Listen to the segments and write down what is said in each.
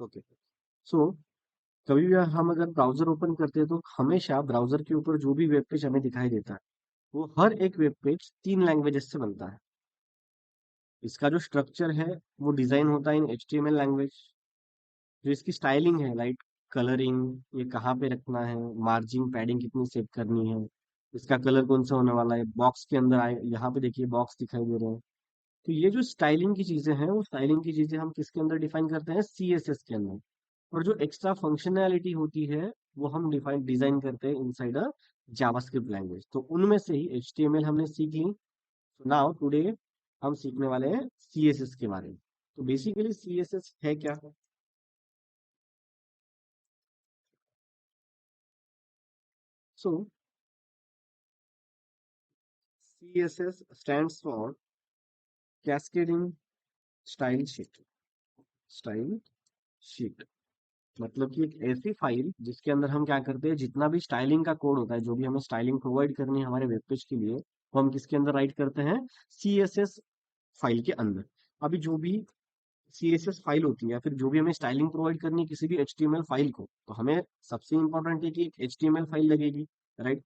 Okay. सो कभी भी हम अगर ब्राउजर ओपन करते हैं तो हमेशा ब्राउजर के ऊपर जो भी वेब पेज हमें दिखाई देता है वो हर एक वेब पेज 3 लैंग्वेजेस से बनता है। इसका जो स्ट्रक्चर है वो डिजाइन होता है इन HTML लैंग्वेज। जो इसकी स्टाइलिंग है, लाइक कलरिंग, ये कहाँ पे रखना है, मार्जिन पैडिंग कितनी सेट करनी है, इसका कलर कौन सा होने वाला है, बॉक्स के अंदर आए यहाँ पे देखिए बॉक्स दिखाई दे रहे हैं। तो ये जो स्टाइलिंग की चीजें हैं वो स्टाइलिंग की चीजें हम किसके अंदर डिफाइन करते हैं, CSS के अंदर। और जो एक्स्ट्रा फंक्शनैलिटी होती है वो हम डिजाइन करते हैं इनसाइड अ जावास्क्रिप्ट लैंग्वेज। तो उनमें से ही HTML हमने सीख ली। नाउ टुडे हम सीखने वाले हैं CSS के बारे में। तो बेसिकली CSS है क्या? सो CSS stands for Cascading Style Sheet। Style sheet मतलब कि एक ऐसी फाइल जिसके अंदर हम क्या करते हैं, जितना भी स्टाइलिंग का कोड होता है, जो भी हमें स्टाइलिंग प्रोवाइड करनी है हमारे वेब पेज के लिए, वो हम किसके अंदर राइट करते हैं, CSS फाइल के अंदर। अभी जो भी CSS फाइल होती है या फिर जो भी हमें स्टाइलिंग प्रोवाइड करनी है किसी भी HTML फाइल को, तो हमें सबसे इंपॉर्टेंट है कि एक HTML फाइल लगेगी, राइट।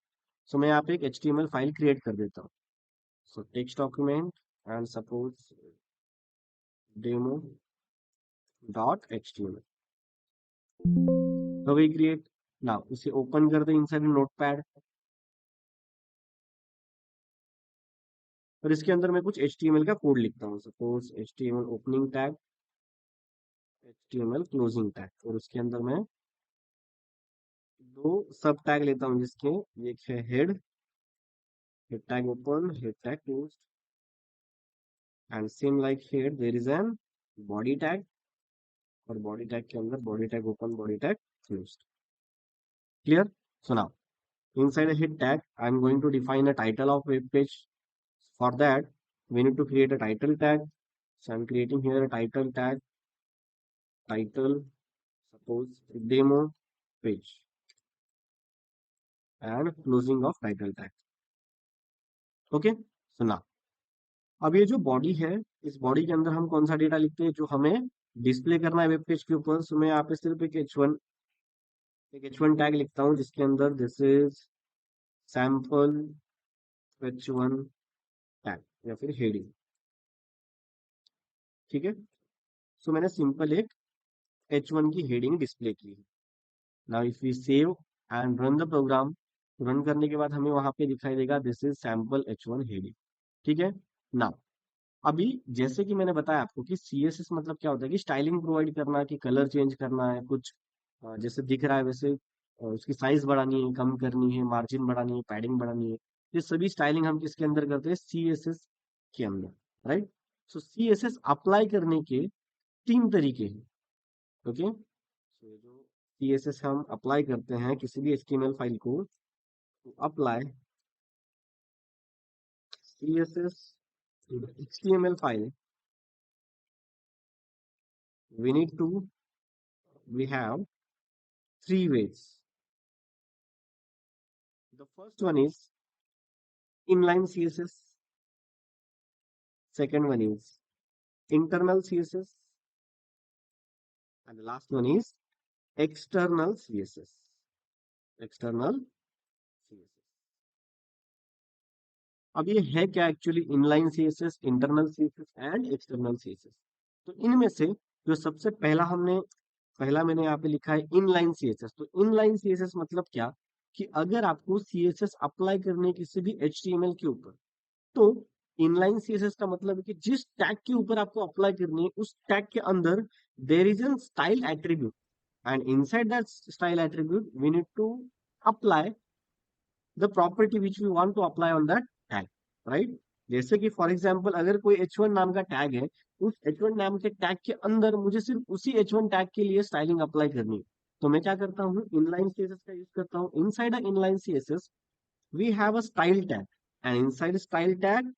सो मैं यहाँ पे एक HTML फाइल क्रिएट कर देता हूँ। सो text document and suppose demo dot HTML हो गई क्रिएट। नाउ उसे ओपन कर दे इनसाइड नोटपैड। और इसके अंदर मैं कुछ HTML का कोड लिखता हूँ, suppose HTML opening tag, HTML closing tag. और उसके अंदर मैं दो सब टैग लेता हूँ, जिसके एक है head, head tag open, head tag close, and same like head there is an body tag. और बॉडी टैग के अंदर body tag open, body tag close. Clear? So now inside a head tag I'm going to define a title of web page. For that we need to create a title tag. So I'm creating here a title tag, title, suppose demo page, and closing of title tag. Okay, सुना। अब ये जो body है, इस body के अंदर हम कौन सा डेटा लिखते हैं जो हमें डिस्प्ले करना है वेब पेज के ऊपर। सो मैं यहाँ पे सिर्फ एक H1 टैग लिखता हूँ, जिसके अंदर this is sample H1 tag या फिर हेडिंग। ठीक है, सो मैंने सिंपल एक H1 की हेडिंग डिस्प्ले की है। Now if we save and run the program, run करने के बाद हमें वहां पे दिखाई देगा this is sample H1 heading. ठीक है। नाउ अभी जैसे कि मैंने बताया आपको कि CSS मतलब क्या होता है, कि स्टाइलिंग प्रोवाइड करना, कि कलर चेंज करना है कुछ, जैसे दिख रहा है वैसे, उसकी साइज बढ़ानी है, कम करनी है, मार्जिन बढ़ानी है, पैडिंग बढ़ानी है। ये सभी स्टाइलिंग हम किसके अंदर करते हैं, CSS के अंदर, राइट। सो CSS अप्लाई करने के 3 तरीके हैं। ओके, तो जो CSS हम अप्लाई करते हैं किसी भी HTML फाइल को, तो apply CSS to the HTML file, we need to we have 3 ways. The first one is inline CSS, second one is internal CSS, and the last one is external CSS. External CSS. अब ये है क्या actually, inline CSS, internal CSS and external CSS। तो इनमें से जो सबसे पहला मैंने यहाँ पे लिखा है इनलाइन CSS। तो इनलाइन CSS मतलब क्या, कि अगर आपको CSS अप्लाई करने किसी भी HTML के ऊपर, तो इनलाइन CSS का मतलब है कि जिस टैग के ऊपर आपको अप्लाई करनी है उस टैग के अंदर there is an style attribute, and inside that style attribute we need to apply the property which we want to apply on that tag, right. जैसे कि फॉर एग्जांपल अगर कोई H1 नाम का टैग है, उस H1 नाम के टैग के अंदर मुझे सिर्फ उसी H1 टैग के लिए स्टाइलिंग अप्लाई करनी है, तो मैं क्या करता हूँ, इनलाइन CSS का यूज करता हूँ। Inside a inline CSS we have a style tag, and inside style tag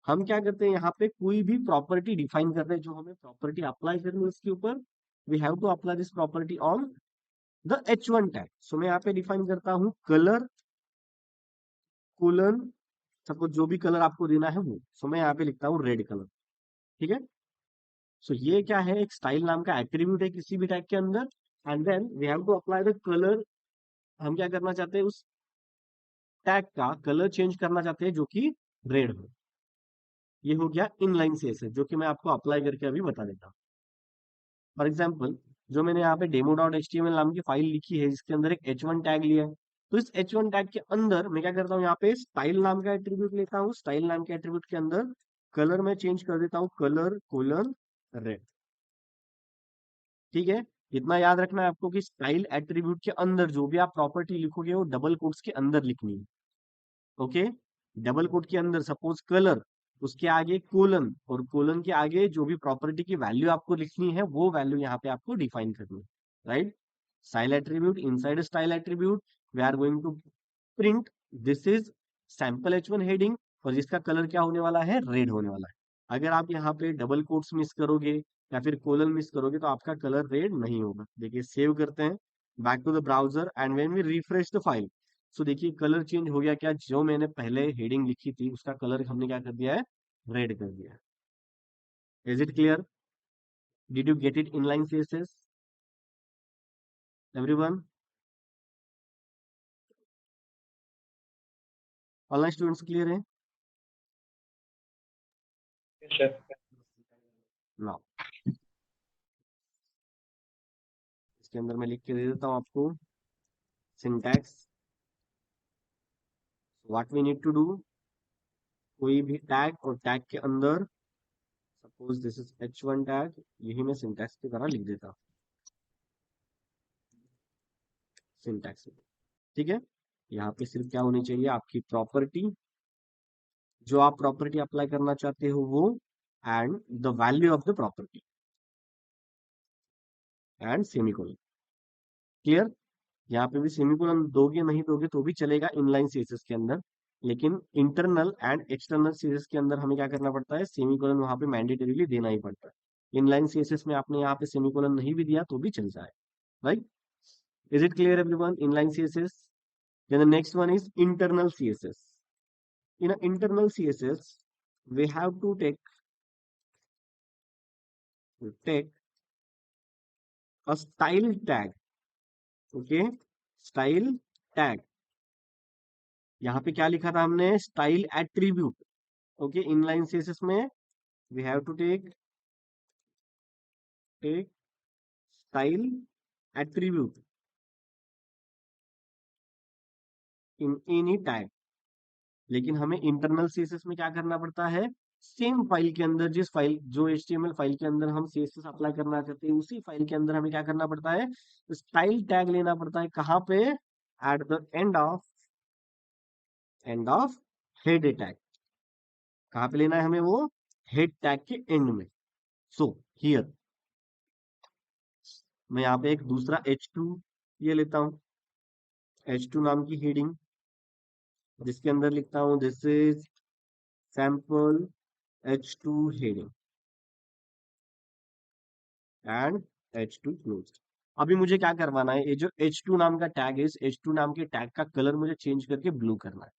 हम क्या करते हैं, यहाँ पे कोई भी प्रॉपर्टी डिफाइन कर रहे हैं, जो हमें प्रॉपर्टी अप्लाई करनी है उसके ऊपर, we have to apply this property on the H1 tag. So मैं यहाँ पे डिफाइन करता हूँ कलर कोलन, सपोज जो भी कलर आपको देना है वो। सो मैं यहाँ पे लिखता हूँ रेड कलर। ठीक है। सो ये क्या है, एक स्टाइल नाम का एट्रीब्यूट है किसी भी टैग के अंदर, and then we have to apply the colour. हम क्या करना चाहते हैं, उस टैग का कलर चेंज करना चाहते हैं जो कि रेड हो। ये हो गया इनलाइन सीएसएस, जो कि मैं आपको अप्लाई करके अभी बता देता हूँ। फॉर एग्जाम्पल, जो मैंने यहाँ पे demo dot H T M L नाम की फाइल लिखी है, जिसके अंदर एक H1 टैग लिया है, तो इस H1 टैग के अंदर मैं क्या करता हूँ, यहाँ पे स्टाइल नाम का एट्रीब्यूट लेता हूँ। स्टाइल नाम के एट्रीब्यूट के अंदर कलर में चेंज कर देता हूँ, कलर कोलन रेड। ठीक है, इतना याद रखना है आपको कि स्टाइल एट्रीब्यूट के अंदर जो भी आप प्रॉपर्टी लिखोगे वो डबल कोट्स के अंदर लिखनी है। ओके, डबल कोट के अंदर सपोज कलर, उसके आगे कोलन, और कोलन के आगे जो भी प्रॉपर्टी की वैल्यू आपको लिखनी है वो वैल्यू यहाँ पे आपको डिफाइन करनी है, right. Style attribute, inside style attribute we are going to print this is sample H1 heading, और जिसका कलर क्या होने वाला है, रेड होने वाला है। अगर आप यहाँ पे डबल कोट्स मिस करोगे या फिर कोलन मिस करोगे तो आपका कलर रेड नहीं होगा। देखिए, सेव करते हैं, back to the browser, and when we refresh the file, so देखिए कलर चेंज हो गया। क्या, जो मैंने पहले हेडिंग लिखी थी उसका कलर हमने क्या कर दिया है, रेड कर दिया है। Is it clear? Did you get it inline CSS everyone? Online students clear है सर। ना? इसके अंदर मैं लिख के दे देता हूँ आपको syntax, what we need to do. कोई भी टैग और टैग के अंदर, suppose this is H1 tag, यही मैं सिंटैक्स की तरह लिख देता हूँ, सिंटैक्स। ठीक है, यहाँ पे सिर्फ क्या होनी चाहिए, आपकी प्रॉपर्टी, जो आप प्रॉपर्टी अप्लाई करना चाहते हो वो, and the value of the property, and semicolon. Clear? यहाँ पे भी सेमीकोलन दोगे नहीं दोगे तो भी चलेगा इनलाइन सीएसएस के अंदर, लेकिन इंटरनल एंड एक्सटर्नल सीएसएस के अंदर हमें क्या करना पड़ता है, सेमीकोलन वहां पे मैंडेटरीली देना ही पड़ता है। इनलाइन सीएसएस में आपने यहाँ पे सेमीकोलन नहीं भी दिया तो भी चल जाए, right. Is it clear everyone? Inline CSS. Then the next one is internal CSS. In internal CSS we have to take a style tag. Okay, style tag. यहाँ पे क्या लिखा था हमने, style attribute. Okay, inline CSS में we have to take style attribute in any tag. लेकिन हमें internal CSS में क्या करना पड़ता है, सेम फाइल के अंदर, जिस फाइल, जो HTML फाइल के अंदर हम सीएसएस अप्लाई करना चाहते हैं, उसी फाइल के अंदर हमें क्या करना पड़ता है, स्टाइल टैग लेना पड़ता है। कहाँ पे, eight the end of head tag. कहाँ पे लेना है हमें वो, हेड टैग के एंड में। सो हियर मैं यहाँ पे एक दूसरा H2 ये लेता हूँ, H2 नाम की हेडिंग, जिसके अंदर लिखता हूँ this is sample H2 heading and H2 closed. अभी मुझे क्या करवाना है, ये जो H2 नाम का टैग है, इस H2 नाम के टैग का कलर मुझे चेंज करके ब्लू करना है।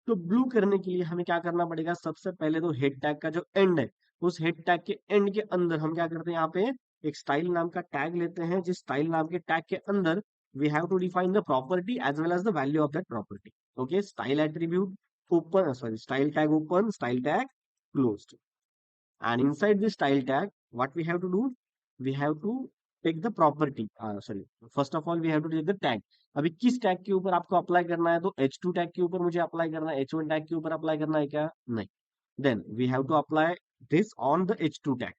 तो ब्लू करने के लिए हमें क्या करना पड़ेगा, सबसे पहले तो हेड टैग का जो एंड है, उस हेड टैग के एंड के अंदर हम क्या करते हैं, यहाँ पे एक स्टाइल नाम का टैग लेते हैं, जिस स्टाइल नाम के टैग के अंदर we have to define the property as well as the value of that property. Okay, style attribute open, sorry, style tag open, style tag closed, and inside this style tag what we have to do, we have to take the property, sorry, first of all we have to take the tag। अभी किस tag के ऊपर आपको apply करना है, तो H2 tag के ऊपर मुझे अप्लाई करना है, H1 टैग के ऊपर अप्लाई करना है क्या, नहीं। Then we have to apply this on the H2 tag.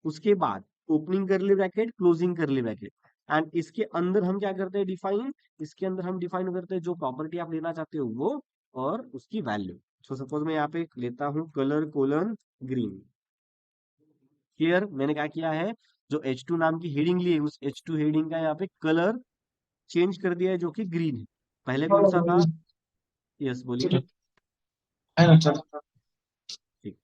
उसके बाद opening curly bracket, closing curly bracket, and इसके अंदर हम क्या करते हैं, डिफाइन, इसके अंदर हम डिफाइन करते हैं जो प्रॉपर्टी आप लेना चाहते हो वो, और उसकी वैल्यू। सो सपोज मैं यहाँ पे लेता हूँ कलर कोलन ग्रीन। हियर मैंने क्या किया है, जो H2 नाम की हेडिंग ली है, उस H2 हेडिंग का यहाँ पे कलर चेंज कर दिया है, जो कि ग्रीन है। पहले कौन सा था, यस बोलिए। ठीक,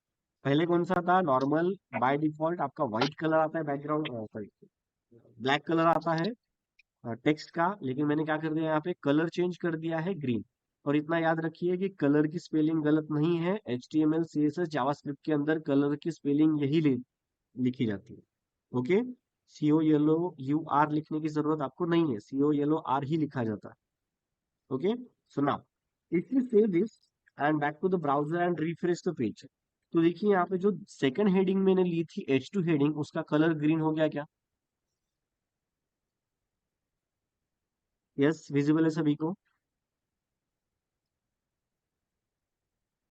पहले कौन सा था, नॉर्मल बाय डिफॉल्ट आपका व्हाइट कलर आता है, बैकग्राउंड, सॉरी, ब्लैक कलर आता है टेक्स्ट का, लेकिन मैंने क्या कर दिया, यहाँ पे कलर चेंज कर दिया है ग्रीन। और इतना याद रखिए कि कलर की स्पेलिंग गलत नहीं है, HTML CSS जावास्क्रिप्ट के अंदर कलर की स्पेलिंग यही लिखी जाती है। Okay, C O yellow you are लिखने की जरूरत आपको नहीं है, सीओ येलो आर ही लिखा जाता है। Okay, so now if you save this and back to the browser and refresh the page, तो देखिए यहाँ पे जो सेकंड हेडिंग मैंने ली थी H2 हेडिंग, उसका कलर ग्रीन हो गया क्या? यस, विजिबल है सभी को?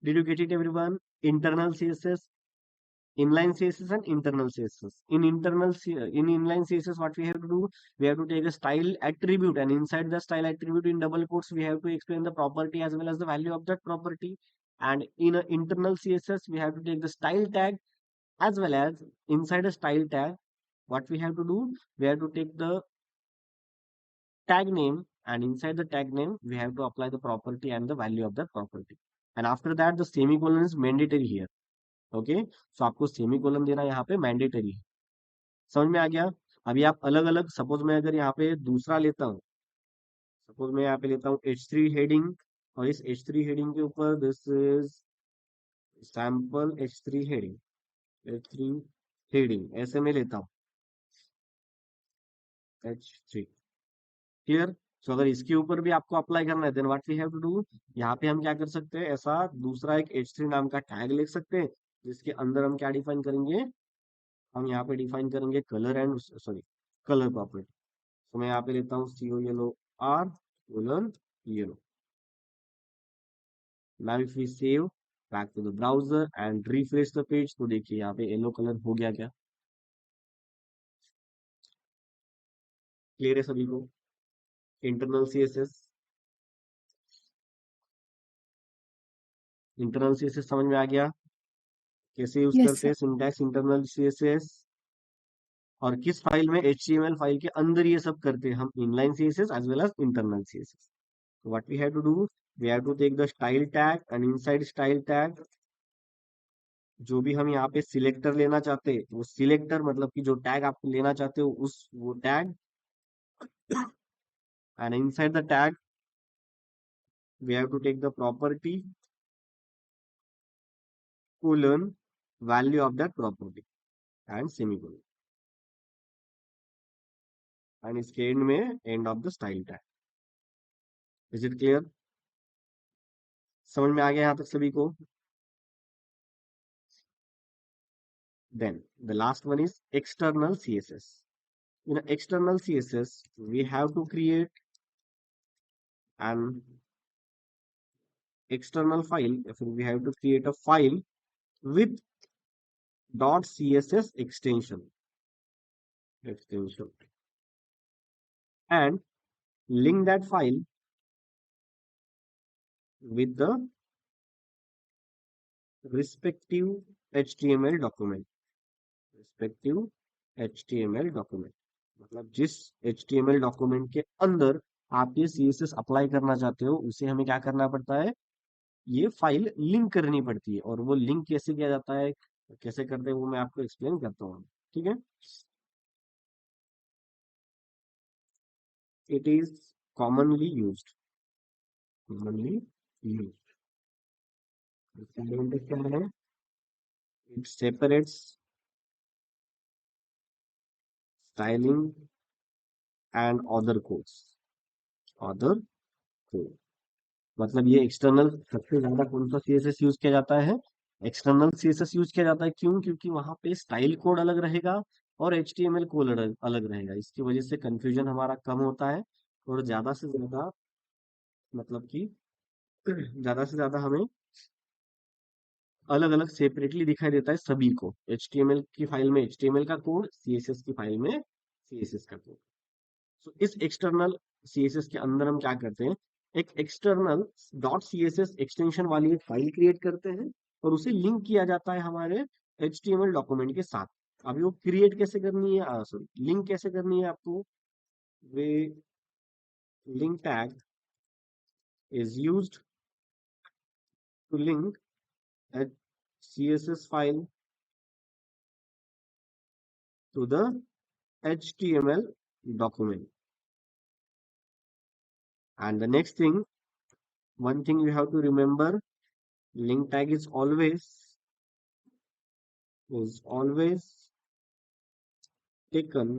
Did you get it everyone? Internal CSS, inline css and internal css. In inline css, what we have to do, we have to take a style attribute, and inside the style attribute in double quotes we have to explain the property as well as the value of that property. And in a internal css we have to take the style tag, as well as inside a style tag what we have to do, we have to take the tag name, and inside the tag name we have to apply the property and the value of that property. And after that the semicolon is mandatory here. Okay, so आपको semicolon देना यहाँ पे mandatory है। समझ में आ गया? अभी आप अलग अलग, सपोज मैं अगर यहाँ पे दूसरा लेता हूँ, सपोज मैं यहाँ पे लेता हूँ H3 हेडिंग, और इस H3 हेडिंग के ऊपर this is sample H3 heading, H3 heading ऐसे में लेता हूँ, H3, क्लियर? सो अगर इसके ऊपर भी आपको अप्लाई करना है, then what we have to do, यहाँ पे हम क्या कर सकते हैं, ऐसा दूसरा एक H3 नाम का टैग लिख सकते हैं, जिसके अंदर हम क्या डिफाइन करेंगे, हम यहाँ पे डिफाइन करेंगे colour and sorry colour property. तो मैं यहाँ पे लेता हूँ CO yellow R colon yellow. Now if we save back to the browser and refresh the page, तो देखिए यहाँ पे येलो कलर हो गया क्या? क्लियर है सभी को? इंटरनल सीएसएस, इंटरनल सीएसएस समझ में आ गया कैसे यूज Yes, करते sir. हैं सिंटैक्स इंटरनल सीएसएस, और किस फाइल में, HTML फाइल के अंदर ये सब करते हैं हम, inline CSS as well as internal CSS. What we have to do, we have to take the style tag, and inside style tag जो भी हम यहाँ पे सिलेक्टर लेना चाहते हैं, वो सिलेक्टर मतलब कि जो टैग आप लेना चाहते हो उस वो tag, and inside the tag we have to take the property colon value of that property and semicolon, and इसके end में end of the style tag. Is it clear? समझ में आ गया यहाँ तक सभी को? Then the last one is external CSS. In external CSS we have to create an external file. We have to create a file with .css extension and link that file with the respective HTML document, respective HTML document, मतलब जिस HTML document के अंदर आप ये CSS apply करना चाहते हो उसे हमें क्या करना पड़ता है, ये फाइल लिंक करनी पड़ती है। और वो लिंक कैसे किया जाता है, कैसे करते हैं, वो मैं आपको एक्सप्लेन करता हूँ, ठीक है? It is commonly used, commonly used क्या है, it separates styling and other codes, other code, मतलब ये एक्सटर्नल सबसे ज्यादा कौन सा सीएसएस यूज किया जाता है, एक्सटर्नल सीएसएस यूज किया जाता है। क्यों? क्योंकि वहां पे स्टाइल कोड अलग रहेगा और HTML कोड अलग अलग रहेगा, इसकी वजह से कंफ्यूजन हमारा कम होता है, और ज्यादा से ज्यादा मतलब कि ज्यादा से ज्यादा हमें अलग अलग सेपरेटली दिखाई देता है सभी को, HTML की फाइल में HTML का कोड, CSS की फाइल में CSS का कोड। सो इस एक्सटर्नल CSS के अंदर हम क्या करते हैं, एक एक्सटर्नल .css एक्सटेंशन वाली एक फाइल क्रिएट करते हैं, और उसे लिंक किया जाता है हमारे HTML डॉक्यूमेंट के साथ। अभी वो क्रिएट कैसे करनी है, सॉरी लिंक कैसे करनी है आपको, वे link tag is used to link a CSS file to the HTML document. And the next thing, one thing you have to remember, link tag is always taken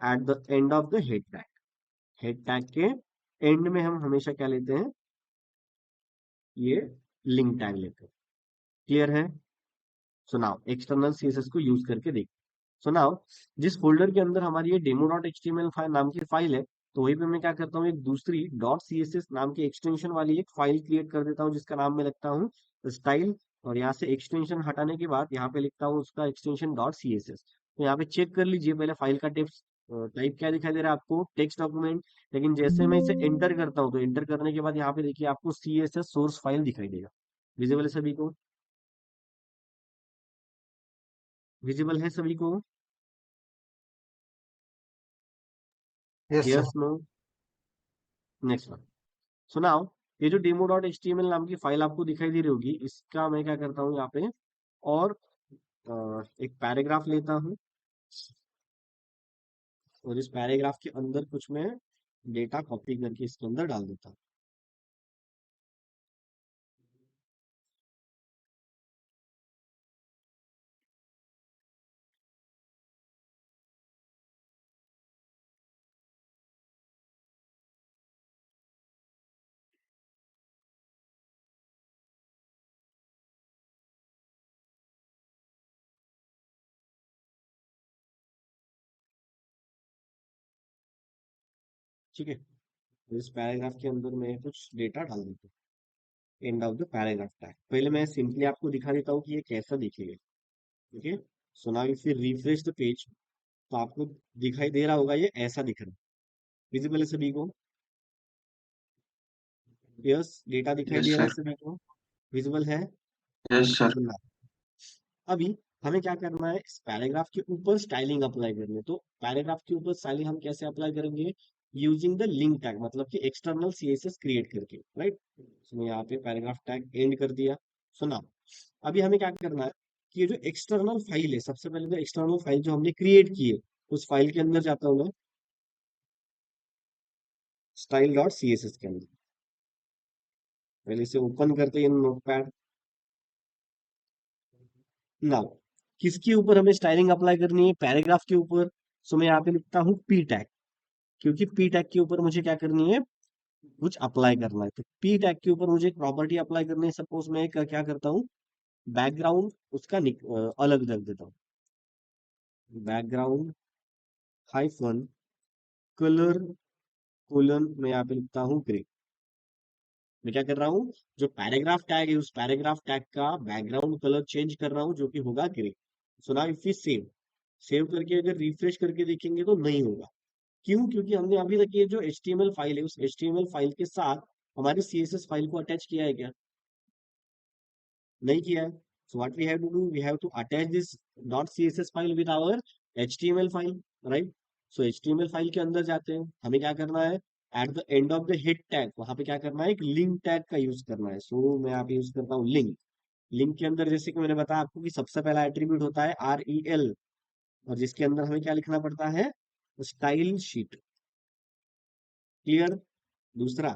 at the end of the head tag. Head tag के and में हम हमेशा क्या लेते हैं, ये link tag लेते हैं। क्लियर है? सुनाओ एक्सटर्नल सीएसएस को यूज करके देख। सुनाओ, जिस फोल्डर के अंदर हमारी ये डेमो डॉट एचटीएमएल फाइल नाम की फाइल है, तो वहीं पे मैं क्या करता हूँ, एक दूसरी डॉट सीएसएस नाम की एक्सटेंशन वाली एक फाइल क्रिएट कर देता हूँ, जिसका नाम मैं लगता हूँ स्टाइल। और यहाँ से एक्सटेंशन हटाने के बाद यहाँ पे लिखता हूँ उसका एक्सटेंशन डॉट सीएसएस। तो यहाँ पे चेक कर लीजिए, पहले फाइल का टाइप क्या दिखाई दे रहा है आपको, टेक्स्ट डॉक्यूमेंट। लेकिन जैसे मैं इसे एंटर करता हूँ, तो एंटर करने के बाद यहाँ पे देखिए आपको सीएसएस सोर्स फाइल दिखाई देगा। विजिबल है सभी को? विजिबल है सभी को? Yes sir. Yes, no? Next one. सुनाओ, ये जो demo dot H T M L नाम की फाइल आपको दिखाई दे रही होगी, इसका मैं क्या करता हूँ यहाँ पे, और एक पैराग्राफ लेता हूँ, और इस पैराग्राफ के अंदर कुछ मैं डेटा कॉपी करके इसके अंदर डाल देता हूँ। ठीक है, तो इस पैराग्राफ के अंदर मैं कुछ डेटा डाल देता हूँ, and of the paragraph tag. पहले मैं सिंपली आपको दिखा देता हूँ कि ये कैसा दिखेगा। ठीक है, सो now if you refresh the page, तो आपको दिखाई दे रहा होगा ये ऐसा दिख रहा है। विजिबल है सभी को? यस, डेटा दिखाई यस दे रहा है सर। सभी को? विजिबल है? Yes sir. सुनना, अभी हमें क्या करना है, इस पैराग्राफ के ऊपर स्टाइलिंग अप्लाई करनी है। तो पैराग्राफ के ऊपर स्टाइलिंग हम कैसे अप्लाई करेंगे, यूजिंग द लिंक टैग, मतलब कि एक्सटर्नल सीएसएस क्रिएट करके, राइट। तो यहाँ पे पैराग्राफ टैग एंड कर दिया। सुना, अभी हमें क्या करना है कि ये जो एक्सटर्नल फाइल है, सबसे पहले तो एक्सटर्नल फाइल जो हमने क्रिएट की है, उस फाइल के अंदर जाता हूँ मैं, स्टाइल डॉट सीएसएस के अंदर। पहले इसे ओपन करते हैं नोटपैड। नाउ किसके ऊपर हमें स्टाइलिंग अप्लाई करनी है, पैराग्राफ के ऊपर। सो मैं यहाँ पे लिखता हूँ पी टैग, क्योंकि पी टैग के ऊपर मुझे क्या करनी है, कुछ अप्लाई करना है। तो पी टैग के ऊपर मुझे एक प्रॉपर्टी अप्लाई करनी है। सपोज मैं क्या करता हूँ, बैकग्राउंड उसका अलग रख देता हूँ, बैकग्राउंड हाइफन कलर कोलन, मैं यहाँ पे लिखता हूँ ग्रे। मैं क्या कर रहा हूँ, जो पैराग्राफ टैग है उस पैराग्राफ टैग का बैकग्राउंड कलर चेंज कर रहा हूँ, जो कि होगा grey. So now if we save, save करके अगर रिफ्रेश करके देखेंगे तो नहीं होगा। क्यों? क्योंकि हमने अभी तक ये जो HTML फाइल है, उस HTML फाइल के साथ हमारी CSS फाइल को अटैच किया है क्या? नहीं किया है। So what we have to do, we have to attach this dot CSS file with our HTML file, right. So HTML file के अंदर जाते हैं, हमें क्या करना है, at the end of the head tag वहां पे क्या करना है, एक लिंक टैग का यूज करना है। सो मैं यहाँ पे यूज करता हूँ लिंक। लिंक के अंदर जैसे कि मैंने बताया आपको कि सबसे पहला एट्रीब्यूट होता है REL, और जिसके अंदर हमें क्या लिखना पड़ता है, स्टाइल शीट। क्लियर? दूसरा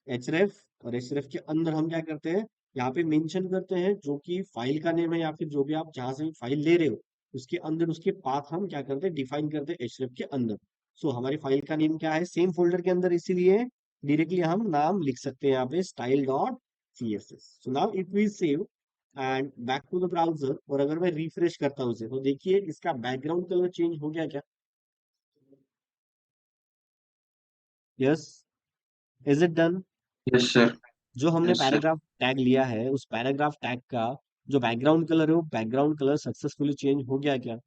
href, और href के अंदर हम क्या करते हैं, यहाँ पे मेंशन करते हैं जो कि फाइल का नेम है, या फिर जो भी आप जहां से भी फाइल ले रहे हो उसके अंदर उसके पाथ हम क्या करते हैं, डिफाइन करते हैं href के अंदर। सो हमारी फाइल का नेम क्या है, सेम फोल्डर के अंदर, इसीलिए डायरेक्टली हम नाम लिख सकते हैं यहाँ पे style dot css। So now if we save and back to the browser, और अगर मैं रिफ्रेश करता हूँ उसे, तो देखिए इसका बैकग्राउंड कलर चेंज हो गया क्या? Yes, is it done? Yes sir. जो हमने यस सर। पैराग्राफ टैग लिया है, उस पैराग्राफ टैग का जो बैकग्राउंड कलर है, वो बैकग्राउंड कलर सक्सेसफुली चेंज हो गया क्या?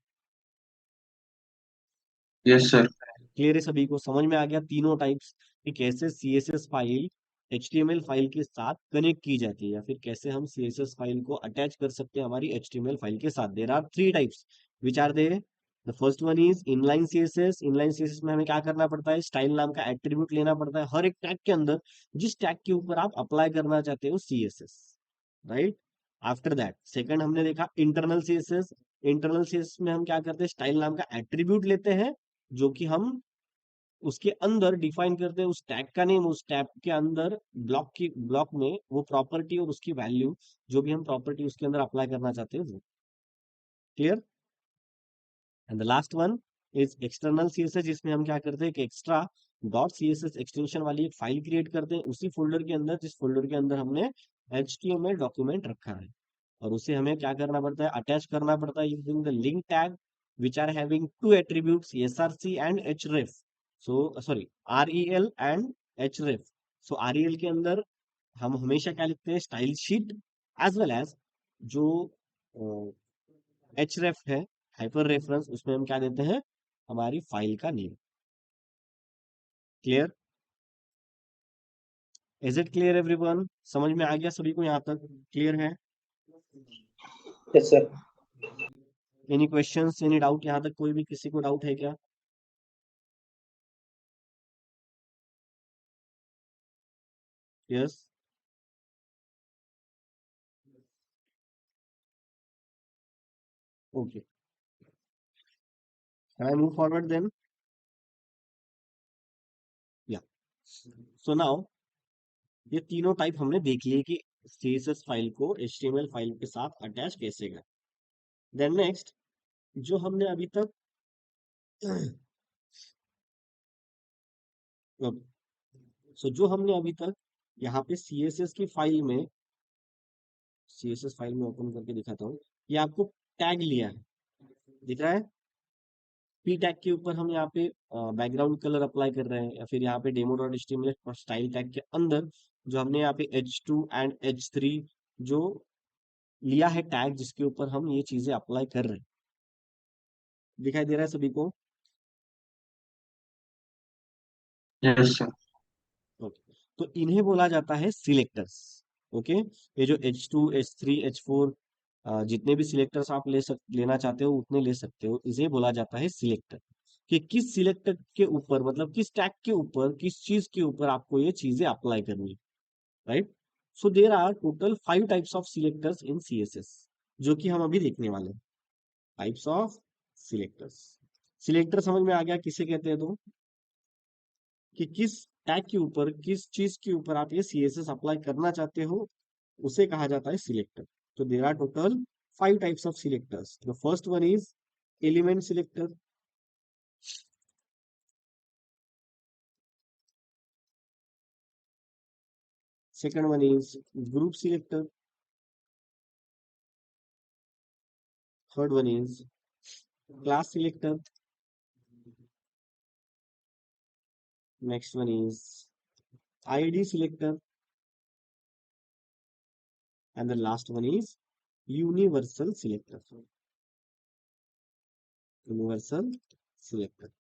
Yes sir. क्लियर है सभी को? समझ में आ गया तीनों टाइप्स कि कैसे सीएसएस फाइल एचटीएमएल फाइल के साथ कनेक्ट की जाती है, या फिर कैसे हम सीएसएस फाइल को अटैच कर सकते हैं हमारी एचटीएमएल फाइल के साथ। There are three types which are they. The first one is inline CSS. Inline CSS में हमें क्या करना पड़ता है, स्टाइल नाम का एट्रीब्यूट लेना पड़ता है हर एक टैग के अंदर, जिस टैग के ऊपर आप अप्लाई करना चाहते हो CSS, right. After that second हमने देखा इंटरनल सीएसएस। इंटरनल सीएसएस में हम क्या करते हैं, स्टाइल नाम का एट्रीब्यूट लेते हैं, जो कि हम उसके अंदर डिफाइन करते हैं उस टैग का नेम, उस टैग के अंदर ब्लॉक में वो प्रॉपर्टी और उसकी वैल्यू, जो भी हम प्रॉपर्टी उसके अंदर अप्लाई करना चाहते हैं वो। Clear? And the last one is external CSS, जिसमें हम क्या करते हैं कि एक्स्ट्रा डॉट सीएसएस एक्सटेंशन वाली एक फाइल क्रिएट करते हैं उसी फोल्डर के अंदर, जिस फोल्डर के अंदर हमने HTML डॉक्यूमेंट रखा है, और उसे हमें क्या करना पड़ता है, अटैच करना पड़ता है using the link tag which are having two attributes src and href, so sorry rel and href। So rel के अंदर हम हमेशा क्या लिखते हैं, style sheet, as well as जो href है, हाइपर रेफरेंस, उसमें हम क्या देते हैं, हमारी फाइल का name. Clear? Is it clear everyone? समझ में आ गया सभी को यहाँ तक? क्लियर है? Yes sir. Any questions, any doubt? यहाँ तक कोई भी किसी को डाउट है क्या? Yes, okay, can I move forward then? Yeah, so now ये तीनों टाइप हमने देख लिए कि CSS फाइल को HTML फाइल के साथ अटैच कैसे करें। देन नेक्स्ट, जो हमने अभी तक जो हमने अभी तक यहाँ पे CSS की फाइल में, CSS फाइल में ओपन करके दिखाता हूँ, ये आपको टैग लिया है, दिख रहा है? पी टैग के ऊपर हम यहाँ पे बैकग्राउंड कलर अप्लाई कर रहे हैं, या फिर यहाँ पे demo.html और स्टाइल टैग के अंदर जो हमने यहाँ पे H2 एंड H3 जो लिया है टैग, जिसके ऊपर हम ये चीजें अप्लाई कर रहे हैं, दिखाई दे रहा है सभी को? Yes sir. ओके, तो इन्हें बोला जाता है सिलेक्टर्स। ओके, ये जो H2 H3 H4 जितने भी सिलेक्टर्स आप लेना चाहते हो उतने ले सकते हो, इसे बोला जाता है सिलेक्टर। कि किस सिलेक्टर के ऊपर, मतलब किस टैग के ऊपर, किस चीज के ऊपर आपको ये चीजें अप्लाई करनी है, right? So there are total 5 types of selectors in CSS, जो कि हम अभी देखने वाले हैं। Types of selectors. सिलेक्टर समझ में आ गया किसे कहते हैं? तो कि किस टैग के ऊपर, किस चीज के ऊपर आप ये CSS अप्लाई करना चाहते हो, उसे कहा जाता है सिलेक्टर। तो there are total 5 types of selectors. The first one is element selector, second one is group selector, third one is class selector, next one is ID selector, and the last one is universal selector. Universal selector.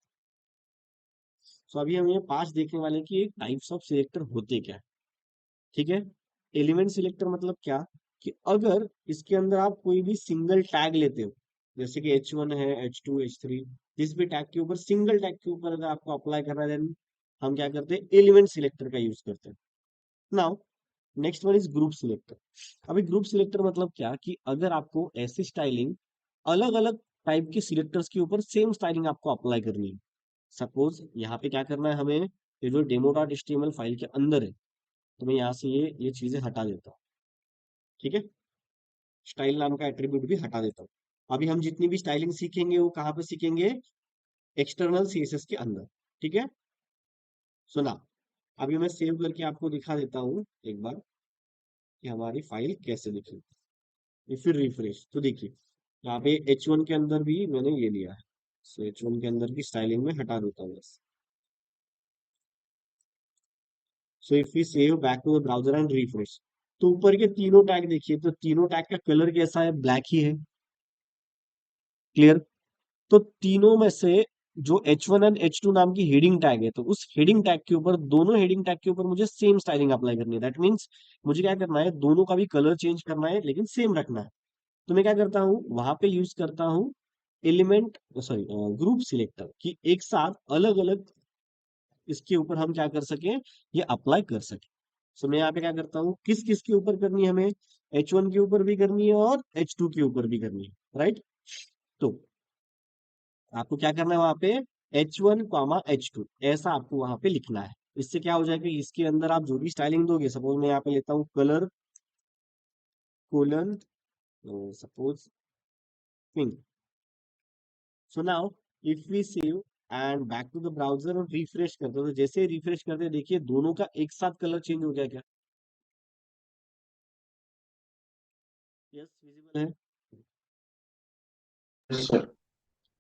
So अभी हम ये 5 देखने वाले कि एक types of selector होते क्या है, ठीक है? एलिमेंट सिलेक्टर मतलब क्या, कि अगर इसके अंदर आप कोई भी सिंगल टैग लेते हो, जैसे कि H1 है, H2 H3, जिस भी टैग के ऊपर, सिंगल टैग के ऊपर अगर आपको अप्लाई करना है, देन हम क्या करते हैं, एलिमेंट सिलेक्टर का यूज करते हैं। Now next one is group selector. अभी ग्रुप सिलेक्टर मतलब क्या, कि अगर आपको ऐसी स्टाइलिंग अलग अलग टाइप के सिलेक्टर्स के ऊपर सेम स्टाइलिंग आपको अप्लाई करनी है, सपोज यहाँ पे क्या करना है हमें, ये जो demo.html फाइल के अंदर है, तो मैं यहाँ से ये चीजें हटा देता हूँ, ठीक है? स्टाइल नाम का एट्रीब्यूट भी हटा देता हूँ। अभी हम जितनी भी स्टाइलिंग सीखेंगे वो कहाँ पे सीखेंगे, एक्सटर्नल CSS के अंदर, ठीक है? सुना, अभी मैं सेव करके आपको दिखा देता हूँ एक बार कि हमारी फाइल कैसे दिखेगी। ये फिर रिफ्रेश, तो देखिए यहाँ पे H1 के अंदर भी मैंने ये लिया है, सो H1 के अंदर की स्टाइलिंग में हटा देता हूँ बस। So if we save back to the browser and refresh, तो ऊपर के तीनों टैग देखिए, तो तीनों टैग का कलर कैसा है, ब्लैक ही है। क्लियर? तो तीनों में से जो H1 एंड H2 नाम की हेडिंग टैग है, तो उस हेडिंग टैग के ऊपर, दोनों हेडिंग टैग के ऊपर मुझे सेम स्टाइलिंग अप्लाई करनी है। दैट मीन्स मुझे क्या करना है, दोनों का भी कलर चेंज करना है लेकिन सेम रखना है। तो मैं क्या करता हूँ, वहां पे यूज करता हूँ एलिमेंट, सॉरी, ग्रुप सिलेक्टर, कि एक साथ अलग अलग इसके ऊपर हम क्या कर सके, ये अप्लाई कर सके। सो मैं यहाँ पे क्या करता हूँ, किस किस के ऊपर करनी है हमें, H1 के ऊपर भी करनी है और H2 के ऊपर भी करनी है, राइट? तो आपको क्या करना है, वहां पे H1 कॉमा H2 ऐसा आपको वहां पे लिखना है। इससे क्या हो जाएगा, इसके अंदर आप जो भी स्टाइलिंग दोगे, सपोज मैं यहाँ पे लेता हूँ colour colon, suppose pink, so now if we save and back to the browser और रिफ्रेश करते हो, तो जैसे रिफ्रेश करते हैं देखिए दोनों का एक साथ कलर चेंज हो गया क्या? यस, विजिबल है। Yes, sir.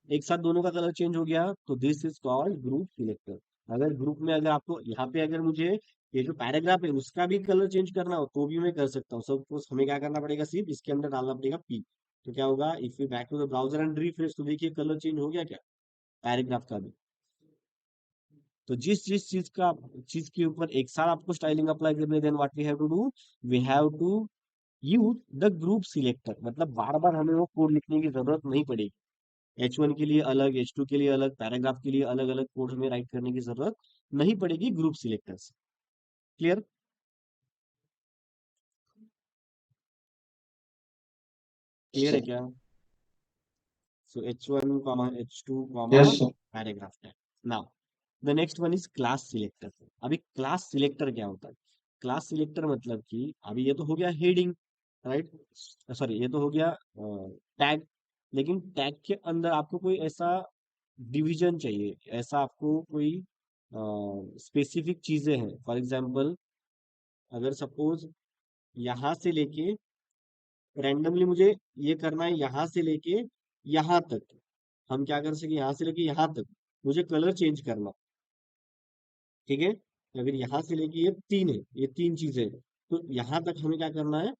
एक साथ दोनों का कलर चेंज हो गया, तो this is called group selector. अगर ग्रुप में अगर आपको यहाँ पे अगर मुझे ये जो पैराग्राफ है उसका भी कलर चेंज करना हो तो भी मैं कर सकता हूँ। सपोज हमें क्या करना पड़ेगा, सिर्फ इसके अंदर डालना पड़ेगा पी। तो क्या होगा, if you back to the browser and refresh, तो देखिए कलर चेंज हो गया क्या पैराग्राफ का भी। तो जिस जिस चीज के ऊपर एक साथ आपको स्टाइलिंग अप्लाई करनी है, then what we have to do, we have to use the group selector. मतलब बार बार हमें वो कोड लिखने की जरूरत नहीं पड़ेगी। H1 के लिए अलग, H2 के लिए अलग, पैराग्राफ के लिए अलग अलग कोड हमें राइट करने की जरूरत नहीं पड़ेगी ग्रुप सिलेक्टर से। क्लियर? क्लियर है Sir. क्या? सो H1 comma H2 comma Yes, sir. Paragraph tag. Now the next one is class selector. अभी क्लास सिलेक्टर क्या होता है? क्लास सिलेक्टर मतलब कि अभी ये तो हो गया हेडिंग, राइट, सॉरी ये तो हो गया टैग। लेकिन टैग के अंदर आपको कोई ऐसा डिवीजन चाहिए, ऐसा आपको कोई स्पेसिफिक चीजें हैं। फॉर एग्जांपल अगर सपोज यहाँ से लेके रैंडमली मुझे ये करना है, यहाँ से लेके यहाँ तक, हम क्या कर सके, यहाँ से लेके यहाँ तक मुझे कलर चेंज करना, ठीक है। अगर यहाँ से लेके ये तीन है, ये तीन चीजें हैं, तो यहाँ तक हमें क्या करना है,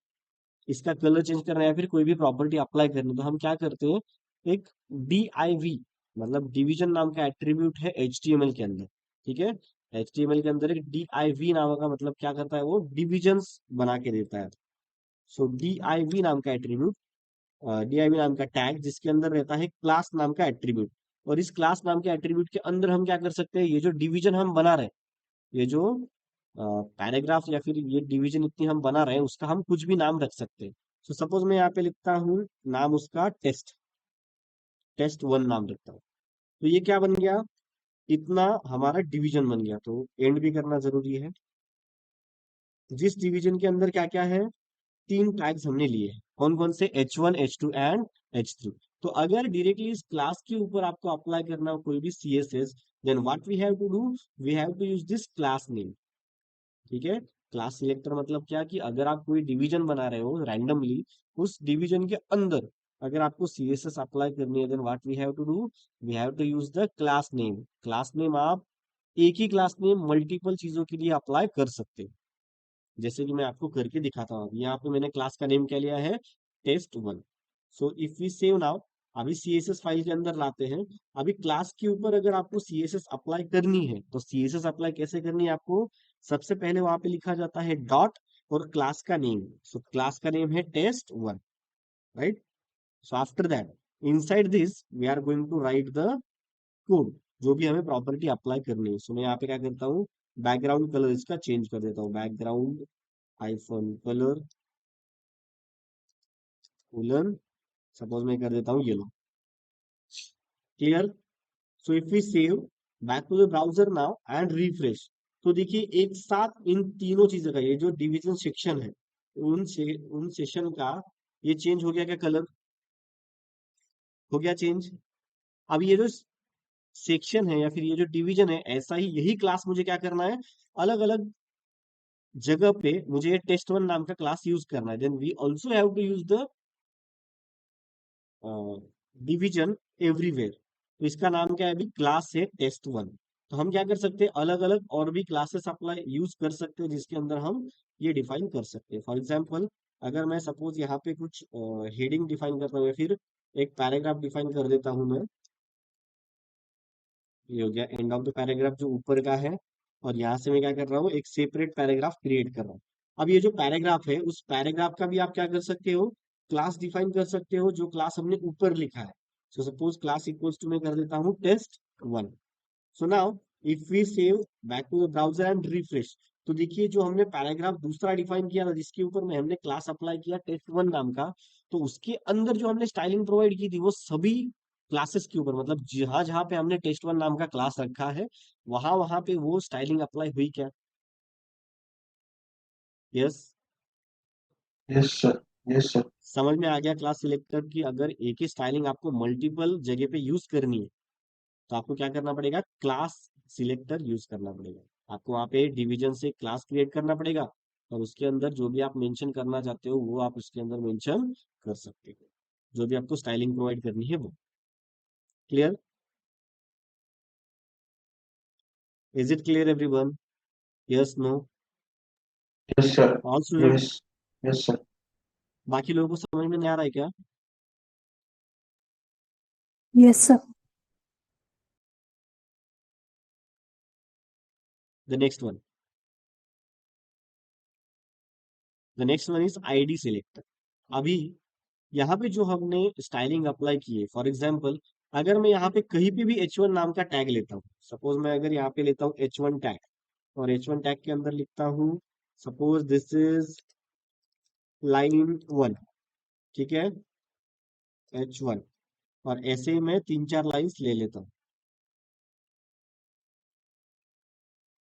इसका कलर चेंज करना है या फिर कोई भी प्रॉपर्टी अप्लाई करनी है, तो हम क्या करते हैं, एक DIV मतलब डिवीजन नाम का एट्रीब्यूट है HTML के अंदर, ठीक है। HTML के अंदर एक DIV नाम का मतलब क्या करता है, वो डिविजन्स बना के देता है। सो DIV नाम का एट्रीब्यूट, DIV नाम का टैग जिसके अंदर रहता है क्लास नाम का एट्रीब्यूट। और इस क्लास नाम के एट्रीब्यूट के अंदर हम क्या कर सकते हैं, ये जो डिवीजन हम बना रहे हैं, ये जो पैराग्राफ या फिर ये डिवीजन इतनी हम बना रहे हैं, उसका हम कुछ भी नाम रख सकते हैं। सो सपोज मैं यहाँ पे लिखता हूँ नाम उसका टेस्ट, टेस्ट 1 नाम रखता हूँ। तो ये क्या बन गया, इतना हमारा डिवीजन बन गया। तो एंड भी करना जरूरी है। जिस डिवीजन के अंदर क्या क्या है, तीन टैग्स हमने लिए हैं, कौन कौन से, H1 H2 एंड H3। तो अगर डायरेक्टली इस क्लास के ऊपर आपको अप्लाई करना हो कोई भी CSS, then what we have to do, we have to use this class name, ठीक है। क्लास सिलेक्टर मतलब क्या, कि अगर आप कोई डिवीजन बना रहे हो रैंडमली, उस डिवीजन के अंदर अगर आपको CSS अप्लाई करनी है, then what we have to do, we have to use the class name. Class name आप एक ही क्लास नेम मल्टीपल चीजों के लिए अप्लाई कर सकते हो। जैसे कि मैं आपको करके दिखाता हूँ, यहाँ पे मैंने क्लास का नेम क्या लिया है, test 1। So if we save now, अभी CSS फाइल के अंदर लाते हैं। अभी क्लास के ऊपर अगर आपको CSS अप्लाई करनी है, तो CSS अप्लाई कैसे करनी है आपको, सबसे पहले वहां पे लिखा जाता है डॉट और क्लास का नेम। सो क्लास का नेम है test 1, right. So after that inside this we are going to write the code, जो भी हमें प्रॉपर्टी अप्लाई करनी है। सो मैं यहाँ पे क्या करता हूँ, बैकग्राउंड कलर इसका चेंज कर देता हूँ, background hyphen colour colon, suppose मैं कर देता हूँ yellow. Clear? So if we save back to the browser now and refresh, तो देखिए एक साथ इन तीनों चीजों का, ये जो डिवीजन सेक्शन है, उन सेक्शन का ये चेंज हो गया क्या, कलर हो गया चेंज। अब ये जो सेक्शन है या फिर ये जो डिवीजन है, ऐसा ही यही क्लास मुझे क्या करना है, अलग अलग जगह पे मुझे टेस्ट 1 नाम का क्लास यूज करना है। Then we also have to use the division everywhere. तो इसका नाम क्या है, अभी क्लास है टेस्ट 1। तो हम क्या कर सकते हैं, अलग अलग और भी क्लासेस अप्लाई यूज कर सकते हैं, जिसके अंदर हम ये डिफाइन कर सकते हैं। फॉर एग्जांपल अगर मैं सपोज यहाँ पे कुछ हेडिंग डिफाइन करता हूँ या फिर एक पैराग्राफ डिफाइन कर देता हूँ मैं, ये हो गया एंड ऑफ द पैराग्राफ जो ऊपर का है। और यहाँ से मैं क्या कर रहा हूँ, एक सेपरेट पैराग्राफ क्रिएट कर रहा हूँ। अब ये जो पैराग्राफ है, उस पैराग्राफ का भी आप क्या कर सकते हो, क्लास डिफाइन कर सकते हो, जो क्लास हमने ऊपर लिखा है। So suppose class equals to मैं कर देता हूँ test 1। So now if we save back to the browser and refresh, तो देखिए जो हमने पैराग्राफ दूसरा डिफाइन किया था, जिसके ऊपर में हमने क्लास अप्लाई किया टेस्ट 1 नाम का, तो उसके अंदर जो हमने स्टाइलिंग प्रोवाइड की थी, वो सभी क्लासेस के ऊपर, मतलब जहां जहां पे हमने टेस्ट 1 नाम का क्लास रखा है, वहां वहां पे वो स्टाइलिंग अप्लाई हुई क्या? Yes. Yes, sir. Yes sir. समझ में आ गया क्लास सिलेक्टर की अगर एक ही स्टाइलिंग आपको मल्टीपल जगह पे यूज करनी है तो आपको क्या करना पड़ेगा, क्लास सिलेक्टर यूज करना पड़ेगा। आपको वहाँ पे डिवीजन से क्लास क्रिएट करना पड़ेगा और उसके अंदर जो भी आप मेंशन करना चाहते हो वो आप उसके अंदर मेंशन कर सकते हो, जो भी आपको स्टाइलिंग प्रोवाइड करनी है वो। Clear? Is it clear everyone? Yes, no? Yes sir. All student? Yes. Yes sir. बाकी लोगों को समझ में नहीं आ रहा है क्या? Yes, sir. The next one, the next one is ID selector. अभी यहाँ पे जो हमने स्टाइलिंग अप्लाई की है, फॉर एग्जाम्पल अगर मैं यहाँ पे कहीं पे भी H1 नाम का टैग लेता हूँ, सपोज मैं अगर यहाँ पे लेता हूँ H1 टैग और H1 टैग के अंदर लिखता हूँ सपोज दिस इज लाइन 1, ठीक है, H1, और ऐसे ही मैं 3-4 लाइंस ले लेता हूँ,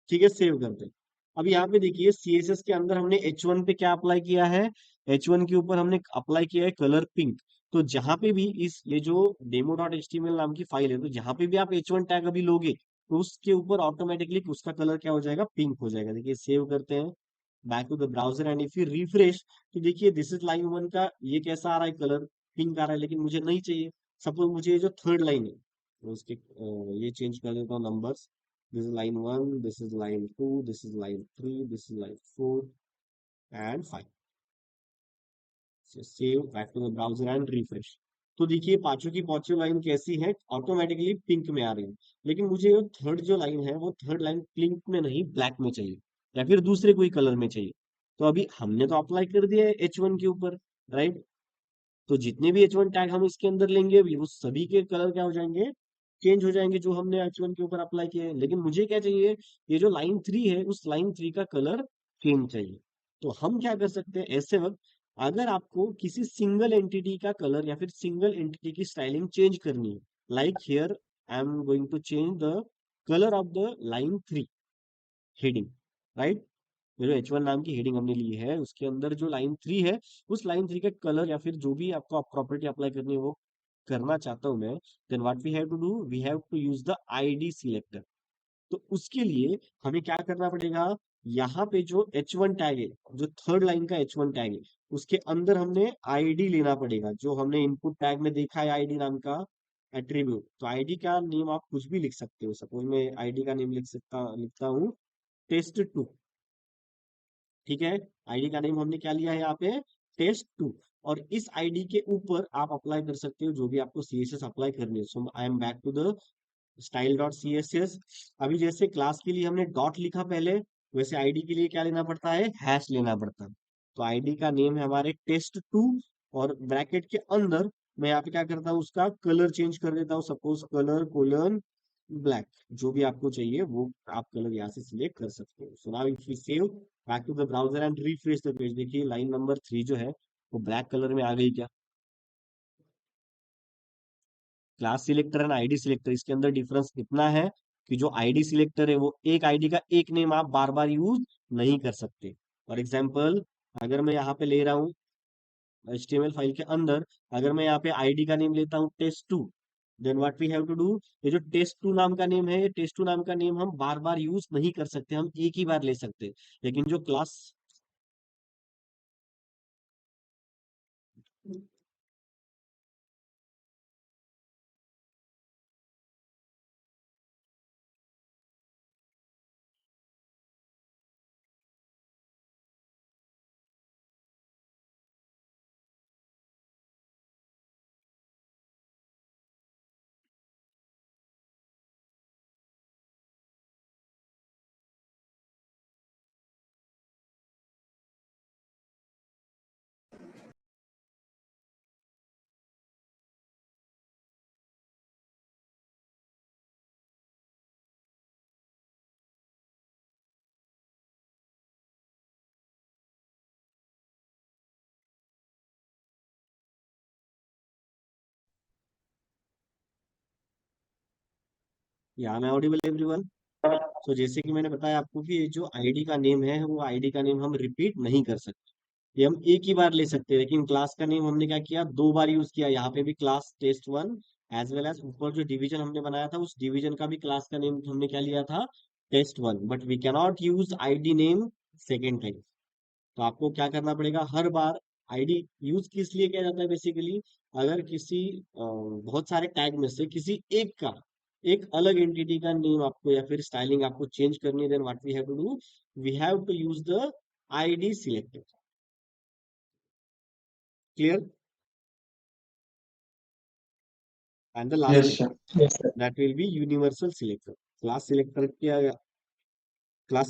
ठीक है, सेव करते हैं। अब यहाँ पे देखिए CSS के अंदर हमने H1 पे क्या अप्लाई किया है, H1 के ऊपर हमने अप्लाई किया है कलर पिंक। तो जहां पे भी इस ये जो demo.html नाम की फाइल है, तो जहां पे भी आप H1 टैग अभी लोगे तो उसके ऊपर ऑटोमेटिकली उसका कलर क्या हो जाएगा, पिंक हो जाएगा। देखिए सेव करते हैं, back to the browser and if you refresh तो देखिए दिस इज लाइन 1 का ये कैसा आ रहा है, कलर पिंक आ रहा है, लेकिन मुझे नहीं चाहिए। सपोज मुझे ये जो थर्ड लाइन है तो उसके ये चेंज कर देता हूँ numbers. This is line 1, this is line 2, this is line 3, this is line 4 and 5. So save back to the browser and refresh. तो देखिए पांचों की पांचों लाइन कैसी है, ऑटोमेटिकली पिंक में आ रही है। लेकिन मुझे जो थर्ड जो लाइन है वो थर्ड लाइन पिंक में नहीं ब्लैक में चाहिए या फिर दूसरे कोई कलर में चाहिए। तो अभी हमने तो अप्लाई कर दिया है H1 के ऊपर, राइट? तो जितने भी H1 टैग हम इसके अंदर लेंगे अभी वो सभी के कलर क्या हो जाएंगे, चेंज हो जाएंगे जो हमने H1 के ऊपर अप्लाई किए हैं। लेकिन मुझे क्या चाहिए, ये जो लाइन 3 है उस लाइन 3 का कलर चेंज चाहिए। तो हम क्या कर सकते हैं ऐसे वक्त, अगर आपको किसी सिंगल एंटिटी का कलर या फिर सिंगल एंटिटी की स्टाइलिंग चेंज करनी है, like here I am going to change the colour of the line 3 heading, right? ये जो H1 नाम की हेडिंग हमने ली है उसके अंदर जो लाइन 3 है उस लाइन 3 का कलर या फिर जो भी आपको प्रॉपर्टी अप्लाई करनी है वो करना चाहता हूं मैं, then what we have to do, we have to use the ID selector. तो उसके लिए हमें क्या करना पड़ेगा, यहाँ पे जो H1 टैग है, जो थर्ड लाइन का H1 टैग है उसके अंदर हमने आईडी लेना पड़ेगा, जो हमने इनपुट टैग में देखा है आईडी नाम का एट्रीब्यूट। तो आईडी का नेम आप कुछ भी लिख सकते हो, सपोज मैं आईडी का नेम लिखता हूँ टेस्ट 2, ठीक है। आईडी का नेम हमने क्या लिया है यहाँ पे, टेस्ट 2। और इस आईडी के ऊपर आप अप्लाई कर सकते हो जो भी आपको CSS अप्लाई करनी है। So I am back to the style dot CSS। अभी जैसे क्लास के लिए हमने डॉट लिखा पहले, वैसे आईडी के लिए क्या लेना पड़ता है, हैश लेना पड़ता है। तो आईडी का नेम है हमारे टेस्ट 2 और ब्रैकेट के अंदर मैं यहाँ पे क्या करता हूँ, उसका कलर चेंज कर देता हूँ, सपोज कलर कोलन ब्लैक, जो भी आपको चाहिए वो आप कलर यहाँ से सिलेक्ट कर सकते हो। So now if you save back to the browser and refresh the page, देखिए लाइन नंबर 3 जो है वो ब्लैक कलर में आ गई क्या। Class selector and ID selector इसके अंदर डिफरेंस इतना है कि जो आईडी सिलेक्टर है वो एक आईडी का एक नेम आप बार बार यूज नहीं कर सकते। फॉर एग्जाम्पल अगर मैं यहाँ पे ले रहा हूँ HTML फाइल के अंदर, अगर मैं यहाँ पे आईडी का नेम लेता हूँ test 2, then what we have to do, ये जो टेस्ट 2 नाम का नेम है, ये टेस्ट 2 नाम का नेम हम बार बार यूज नहीं कर सकते, हम एक ही बार ले सकते हैं। लेकिन जो क्लास, यहाँ मैं ऑडिबल एवरीवन? सो जैसे कि मैंने बताया आपको कि ये जो आईडी का नेम है वो आईडी का नेम हम रिपीट नहीं कर सकते। ये हम एक ही बार ले सकते हैं, लेकिन क्लास का नेम हमने क्या किया, 2 बार यूज किया। यहाँ पे भी क्लास टेस्ट1 एज वेल एज ऊपर जो डिवीजन हमने बनाया था उस डिवीजन का भी क्लास का नेम हमने क्या लिया था, test one. But we cannot use ID name second time. तो आपको क्या करना पड़ेगा, हर बार आईडी यूज किस लिए किया जाता है बेसिकली, अगर किसी बहुत सारे टैग में से किसी एक का, एक अलग एंटिटी का नेम आपको या फिर स्टाइलिंग आपको चेंज करनी है, then what we have to do, we have to use the ID selector. Clear? And the last Yes, thing, sir. Yes, sir. That will be universal selector. Class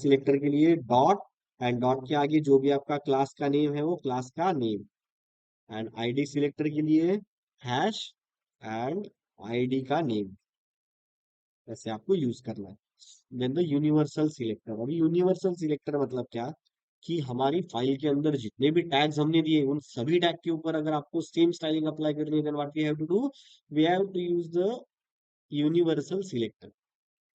selector के लिए dot, and dot के आगे जो भी आपका class का name है वो क्लास का नेम, एंड आईडी सिलेक्टर के लिए हैश एंड आईडी का नेम, ऐसे आपको यूज करना है। Then the universal selector. अभी यूनिवर्सल सिलेक्टर मतलब क्या, कि हमारी फाइल के अंदर जितने भी टैग्स हमने दिए उन सभी टैग के ऊपर अगर आपको सेम स्टाइलिंग अप्लाई करनी है, then what we have to do, we have to use the universal selector.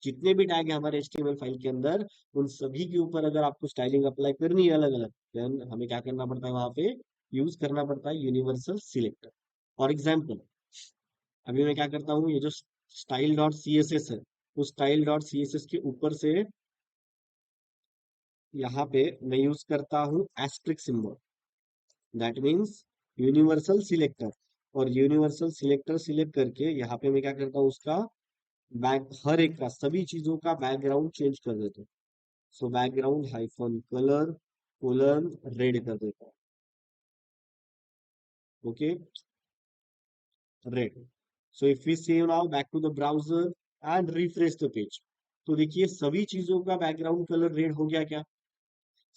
जितने भी टैग है हमारे HTML फाइल के अंदर, उन सभी के ऊपर अगर आपको स्टाइलिंग अप्लाई करनी है अलग अलग, देन हमें क्या करना पड़ता है, वहां पे यूज करना पड़ता है यूनिवर्सल सिलेक्टर। फॉर एग्जाम्पल, अभी मैं क्या करता हूँ, ये जो style dot C S S है, उस style dot C S S के ऊपर से यहाँ पे मैं यूज करता हूँ asterisk symbol, that means universal selector. और यूनिवर्सल सिलेक्टर सिलेक्ट करके यहाँ पे मैं क्या करता हूँ, उसका बैक, हर एक का, सभी चीजों का बैकग्राउंड चेंज कर देता हूँ। So background hyphen colour colon red कर देता हूँ। Okay, red. So if we save now back to the browser and refresh the page, तो देखिए सभी चीजों का बैकग्राउंड कलर रेड हो गया क्या।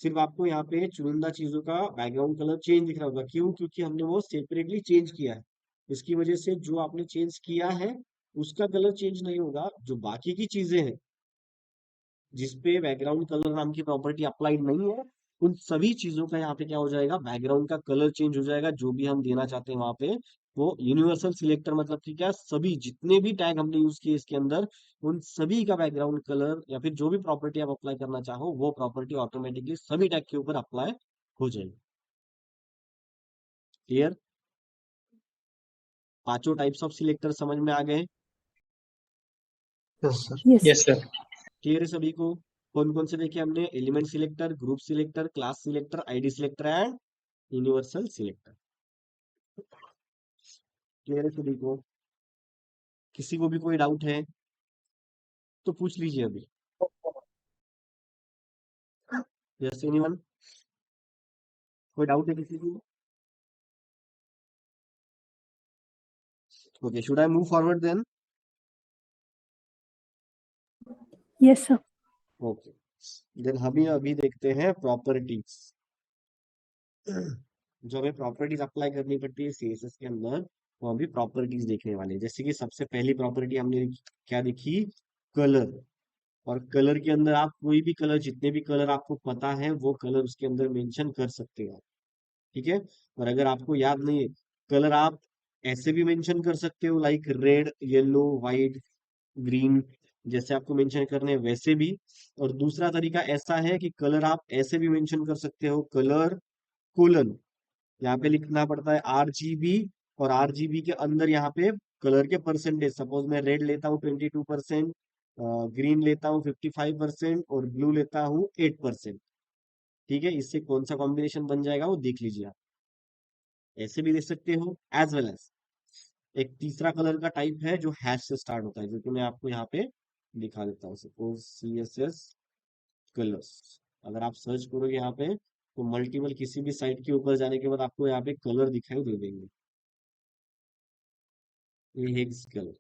सिर्फ आपको यहाँ पे चुनिंदा चीजों का बैकग्राउंड कलर चेंज दिख रहा होगा, क्यों, क्योंकि हमने वो सेपरेटली चेंज किया है। इसकी वजह से जो आपने चेंज किया है उसका कलर चेंज नहीं होगा, जो बाकी की चीजें हैं जिसपे बैकग्राउंड कलर नाम की प्रॉपर्टी अप्लाइड नहीं है, उन सभी चीजों का यहाँ पे क्या हो जाएगा, बैकग्राउंड का कलर चेंज हो जाएगा, जो भी हम देना चाहते हैं वहां पे। वो यूनिवर्सल सिलेक्टर मतलब कि क्या, सभी जितने भी टैग हमने यूज किए इसके अंदर, उन सभी का बैकग्राउंड कलर या फिर जो भी प्रॉपर्टी आप अप्लाई करना चाहो, वो प्रॉपर्टी ऑटोमेटिकली सभी टैग के ऊपर अप्लाई हो जाएगी। क्लियर? पांचों टाइप्स ऑफ सिलेक्टर समझ में आ गए? Yes, sir. Yes, sir. Clear है सभी को? कौन कौन से देखे हमने, element selector, group selector, class selector, ID selector and universal selector. Clear है सभी को? किसी को भी कोई डाउट है तो पूछ लीजिए अभी। Yes anyone? कोई डाउट है किसी को? Okay, should I move forward then? Yes, sir. Okay, then हम अभी देखते हैं प्रॉपर्टीज। जो हमें प्रॉपर्टीज अप्लाई करनी पड़ती है CSS के अंदर, वो अभी प्रॉपर्टीज देखने वाले हैं। जैसे कि सबसे पहली प्रॉपर्टी हमने क्या देखी, कलर। और कलर के अंदर आप कोई भी कलर, जितने भी कलर आपको पता है वो कलर उसके अंदर मेंशन कर सकते हो, ठीक है। और अगर आपको याद नहीं है, कलर आप ऐसे भी मेंशन कर सकते हो, like red, yellow, white, green, जैसे आपको मेंशन करने हैं वैसे भी। और दूसरा तरीका ऐसा है कि कलर आप ऐसे भी मेंशन कर सकते हो, कलर कोलन, यहाँ पे लिखना पड़ता है RGB, और RGB के अंदर यहाँ पे कलर के परसेंटेज, सपोज मैं रेड लेता हूँ 22%, ग्रीन लेता हूँ 55% और ब्लू लेता हूँ 8%। ठीक है, इससे कौन सा कॉम्बिनेशन बन जाएगा वो देख लीजिए आप। ऐसे भी देख सकते हो, एज वेल एज एक तीसरा कलर का टाइप है जो हैश से स्टार्ट होता है, जो कि मैं आपको यहाँ पे दिखा देता हूँ। सपोज CSS कलर्स, अगर आप सर्च करोगे यहाँ पे तो मल्टीपल किसी भी साइट के ऊपर जाने के बाद आपको यहाँ पे कलर दिखाई दे देंगे। ये हेक्स कलर,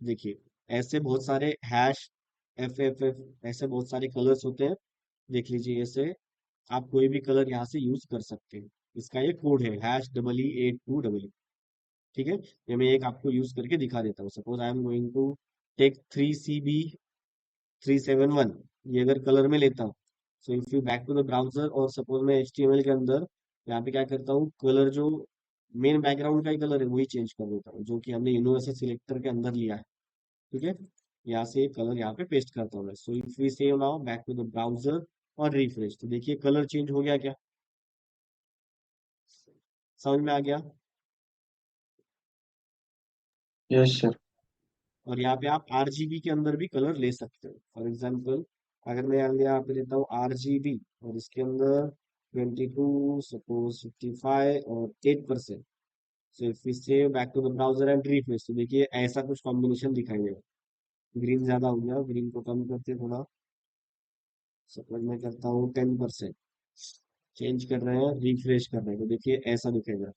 देखिए ऐसे बहुत सारे हैश, FFF, ऐसे बहुत सारे कलर्स होते हैं। देख लीजिए, ऐसे आप कोई भी कलर यहाँ से यूज कर सकते हैं। इसका ये कोड है #E82EE। ठीक है, ये मैं एक आपको यूज करके दिखा देता हूँ। Suppose I am going to take 3CB371, ये अगर कलर में लेता हूँ, so if you back to the browser, और सपोज मैं HTML के अंदर यहाँ पे क्या करता हूँ, कलर जो मेन बैकग्राउंड का ही कलर है वही चेंज कर देता हूँ, जो कि हमने यूनिवर्सल सिलेक्टर के अंदर लिया है। ठीक है, यहाँ से कलर यहाँ पे पेस्ट करता हूँ मैं। So if we save now back to the browser और रिफ्रेश, तो देखिए कलर चेंज हो गया क्या। समझ में आ गया? Yes sir. और यहाँ पे आप आरजीबी के अंदर भी कलर ले सकते हो। फॉर एग्जाम्पल अगर मैं यहाँ पे लेता हूँ आरजीबी और इसके अंदर 22 सपोज 55 और 8%। So if we save back to the browser and refresh, तो देखिए ऐसा कुछ कॉम्बिनेशन दिखाई देगा। ग्रीन ज्यादा हो गया, ग्रीन को कम करते हैं थोड़ा। सपोज मैं करता हूँ 10%, चेंज कर रहे हैं, रिफ्रेश कर रहे हैं, तो देखिए ऐसा दिखेगा।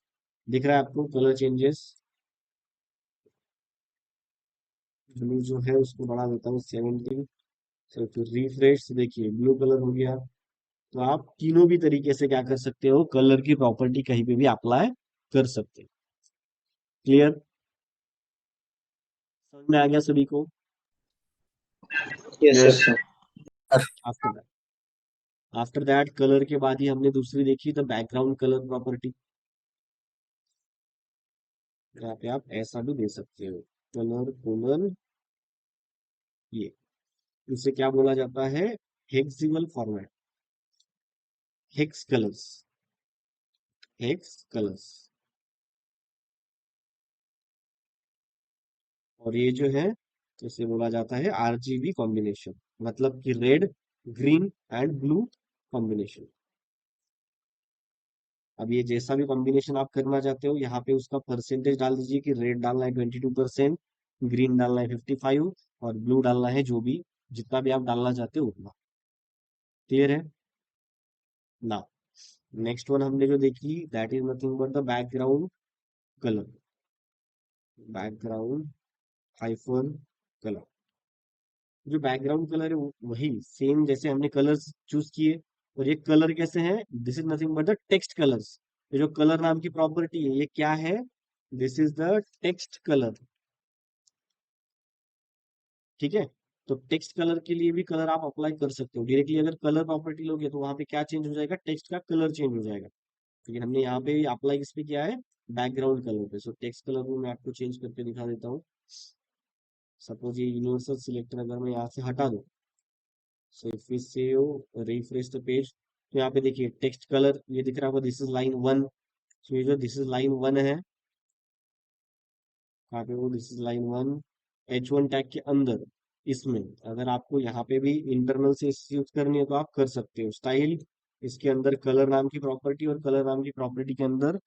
दिख रहा है आपको कलर चेंजेस? ब्लू जो है उसको बढ़ा देता हूँ 70। तो फिर रिफ्रेश, देखिए ब्लू कलर हो गया। तो आप तीनों भी तरीके से क्या कर सकते हो, कलर की प्रॉपर्टी कहीं पे भी अप्लाई कर सकते हो। क्लियर? समझ में आ गया सभी को? Yes yes sir. Sir. After that colour के बाद ही हमने दूसरी देखी द बैकग्राउंड कलर प्रॉपर्टी। यहाँ पे आप ऐसा भी दे सकते हो, कलर कोलन ये, इसे क्या बोला जाता है, hexadecimal format, hex colours, hex colours. और ये जो है तो इसे बोला जाता है आरजीबी कॉम्बिनेशन, मतलब कि red green and blue combination. अब ये जैसा भी कॉम्बिनेशन आप करना चाहते हो, यहाँ पे उसका परसेंटेज डाल दीजिए कि रेड डालना है 22%, ग्रीन डालना है 55 और ब्लू डालना है जो भी, जितना भी आप डालना चाहते हो उतना। क्लियर है ना? नेक्स्ट वन हमने जो देखी that is nothing but the background colour, background hyphen colour. जो बैकग्राउंड कलर है वही सेम जैसे हमने कलर्स चूज किए। और ये कलर कैसे हैं, this is nothing but the text colours. ये जो कलर नाम की प्रॉपर्टी है ये क्या है, this is the text colour. ठीक है? तो टेक्स्ट कलर के लिए भी कलर आप अप्लाई कर सकते हो डायरेक्टली। अगर कलर प्रॉपर्टी लोगे तो वहां पे क्या चेंज हो जाएगा, टेक्स्ट का कलर चेंज हो जाएगा। लेकिन हमने यहाँ पे अप्लाई किस पे किया है, बैकग्राउंड कलर पे। सो टेक्स्ट कलर को मैं आपको चेंज करके दिखा देता हूँ। सपोज ये यूनिवर्सल सिलेक्टर अगर मैं यहाँ से हटा दूं, so if we save refresh the page, तो यहाँ पे देखिए टेक्स्ट कलर ये दिख रहा होगा, दिस इज लाइन 1। सो ये जो दिस इज लाइन 1 है, कहाँ पे वो this is line 1 H1 tag के अंदर, इसमें अगर आपको यहाँ पे भी इंटरनल से यूज करनी है तो आप कर सकते हो। स्टाइल, इसके अंदर कलर नाम की प्रॉपर्टी, और कलर नाम की प्रॉपर्टी के अंदर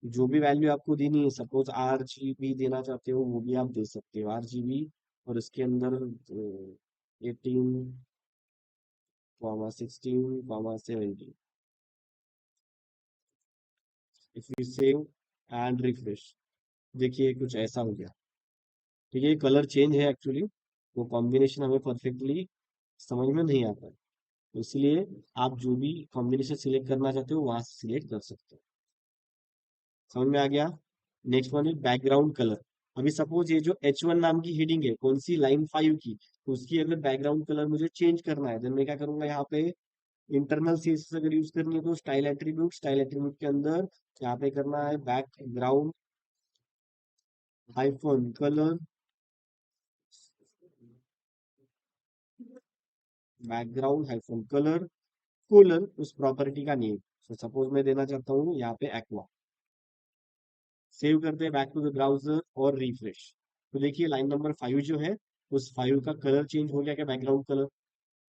जो भी वैल्यू आपको देनी है, सपोज RGB देना चाहते हो वो भी आप दे सकते हो, RGB। और इसके अंदर 18 16 17। If you save and refresh, देखिए कुछ ऐसा हो गया। ठीक है, कलर चेंज है एक्चुअली, वो कॉम्बिनेशन हमें परफेक्टली समझ में नहीं आता है, तो इसलिए आप जो भी कॉम्बिनेशन सिलेक्ट करना चाहते हो वहां से सिलेक्ट कर सकते हो। समझ में आ गया? नेक्स्ट वन है बैकग्राउंड कलर। अभी सपोज ये जो H1 नाम की हेडिंग है कौन सी, लाइन 5 की, तो उसकी अगर बैकग्राउंड कलर मुझे चेंज करना है, देन मैं क्या करूंगा, यहाँ पे इंटरनल सीएसएस अगर यूज करनी है तो स्टाइल एट्रीब्यूट के अंदर यहाँ पे करना है background hyphen colour, background hyphen colour colon उस प्रॉपर्टी का नेम। तो सपोज मैं देना चाहता हूँ यहाँ पे एक्वा। सेव करते हैं बैक टू द ब्राउजर और रिफ्रेश। तो देखिए लाइन नंबर 5 जो है उस 5 का कलर चेंज हो गया क्या, बैकग्राउंड कलर।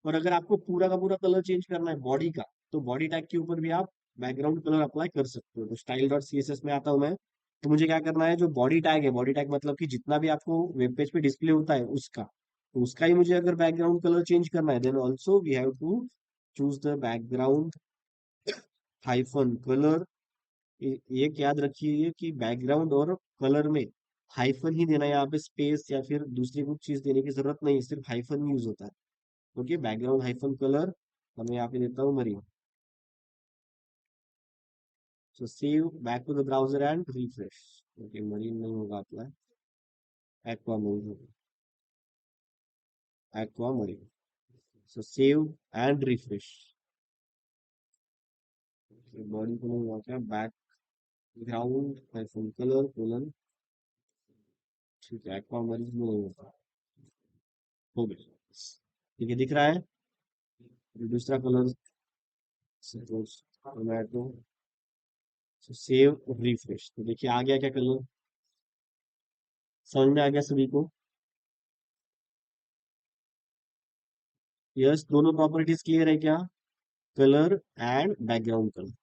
और अगर आपको पूरा का पूरा कलर चेंज करना है बॉडी का, तो बॉडी टैग के ऊपर भी आप बैकग्राउंड कलर अप्लाई कर सकते हो। तो style dot C S S में आता हूँ मैं, तो मुझे क्या करना है, जो बॉडी टैग है, बॉडी टैग मतलब कि जितना भी आपको वेब पेज पे डिस्प्ले होता है उसका, तो उसका ही मुझे अगर बैकग्राउंड कलर चेंज करना है, then also we have to choose the background hyphen colour. ये याद रखिए कि बैकग्राउंड और कलर में हाइफन ही देना है, यहाँ पे स्पेस या फिर दूसरी कुछ चीज देने की जरूरत नहीं है, सिर्फ हाइफन यूज होता है। ओके, बैकग्राउंड हाइफन कलर, और मैं यहाँ पे देता हूँ marine. So save back to the browser and refresh. Okay, marine नहीं होगा अपना, एक्वा मरीन होगा, aquamarine. So save and refresh. Body को नहीं हुआ क्या, बैकग्राउंड हाइफन कलर कोलन, ठीक है, एक्वा मरीन नहीं होगा, हो गया। ठीक है, दिख रहा है? दूसरा colour suppose tomato, save refresh. तो देखिए आ गया क्या कलर, समझ में आ गया सभी को? यस, दोनों प्रॉपर्टीज क्लियर है क्या? Colour and background colour.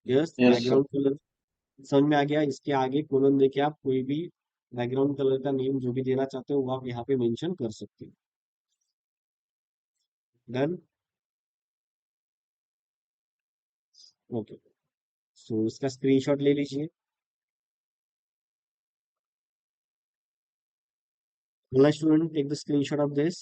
Yes, yes sir. Background colour समझ में आ गया। इसके आगे कोलन देके आप कोई भी बैकग्राउंड कलर का नेम जो भी देना चाहते हो वो आप यहाँ पे मेंशन कर सकते हो। डन। ओके, सो इसका स्क्रीनशॉट ले लीजिए। Student take the screenshot of this.